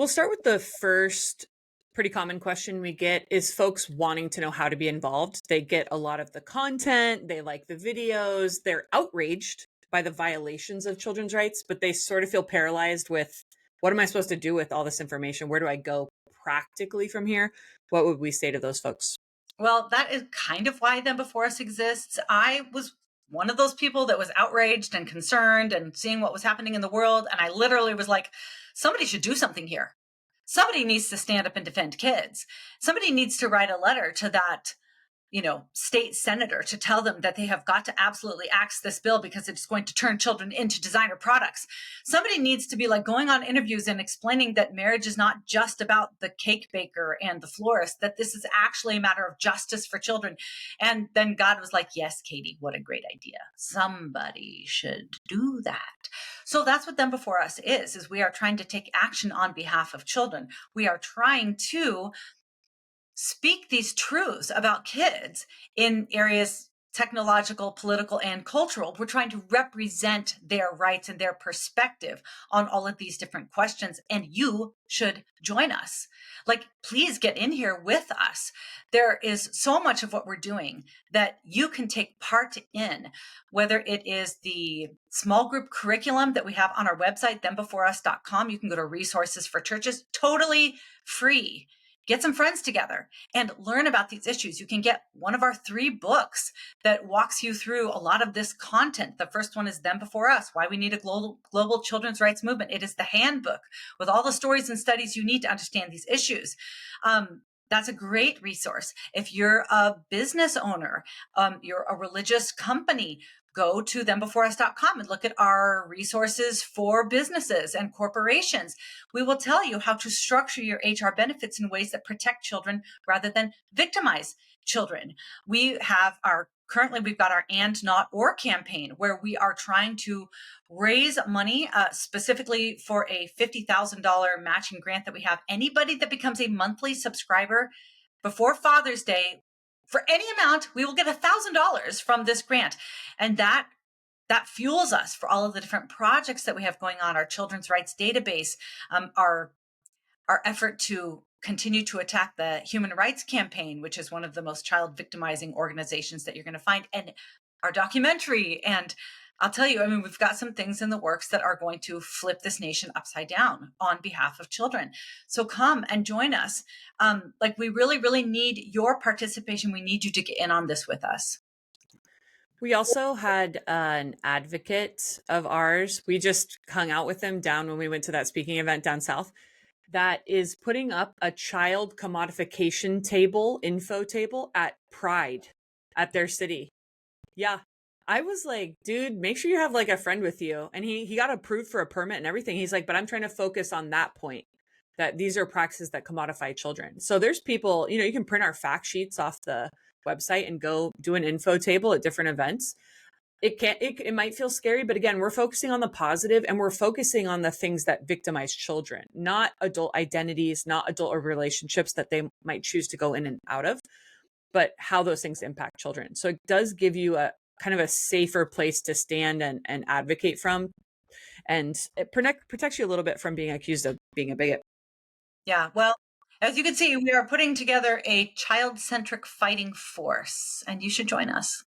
We'll start with the first pretty common question we get is folks wanting to know how to be involved. They get a lot of the content, they like the videos, they're outraged by the violations of children's rights, but they sort of feel paralyzed with what am I supposed to do with all this information? Where do I go practically from here? What would we say to those folks? Well, that is kind of why Them Before Us exists. I was one of those people that was outraged and concerned and seeing what was happening in the world. And I literally was like, somebody should do something here. Somebody needs to stand up and defend kids. Somebody needs to write a letter to that state senator to tell them that they have got to absolutely axe this bill because it's going to turn children into designer products. Somebody needs to be like going on interviews and explaining that marriage is not just about the cake baker and the florist, that this is actually a matter of justice for children. And then God was like, yes, Katie, what a great idea. Somebody should do that. So that's what Them Before Us is we are trying to take action on behalf of children. We are trying to speak these truths about kids in areas technological, political, and cultural. We're trying to represent their rights and their perspective on all of these different questions. And you should join us. Like, please get in here with us. There is so much of what we're doing that you can take part in, whether it is the small group curriculum that we have on our website, thembeforeus.com. You can go to resources for churches, totally free. Get some friends together and learn about these issues. You can get one of our 3 books that walks you through a lot of this content. The first one is Them Before Us, Why We Need a Global Children's Rights Movement. It is the handbook with all the stories and studies you need to understand these issues. That's a great resource. If you're a business owner, you're a religious company, go to thembeforeus.com and look at our resources for businesses and corporations. We will tell you how to structure your HR benefits in ways that protect children rather than victimize children. Currently, we've got our And Not Or campaign where we are trying to raise money specifically for a $50,000 matching grant that we have. Anybody that becomes a monthly subscriber before Father's Day, for any amount, we will get $1,000 from this grant. And that fuels us for all of the different projects that we have going on, our children's rights database, our effort to continue to attack the Human Rights Campaign, which is one of the most child victimizing organizations that you're going to find, and our documentary. And I'll tell you, we've got some things in the works that are going to flip this nation upside down on behalf of children. So come and join us. We really, really need your participation. We need you to get in on this with us. We also had an advocate of ours. We just hung out with them down when we went to that speaking event down south that is putting up a child commodification info table at Pride at their city. Yeah. I was like, dude, make sure you have like a friend with you. And he got approved for a permit and everything. He's like, but I'm trying to focus on that point, that these are practices that commodify children. So there's people, you can print our fact sheets off the website and go do an info table at different events. It might feel scary, but again, we're focusing on the positive and we're focusing on the things that victimize children, not adult identities, not adult relationships that they might choose to go in and out of, but how those things impact children. So it does give you a kind of a safer place to stand and advocate from. And it protects you a little bit from being accused of being a bigot. Yeah, well, as you can see, we are putting together a child-centric fighting force, and you should join us.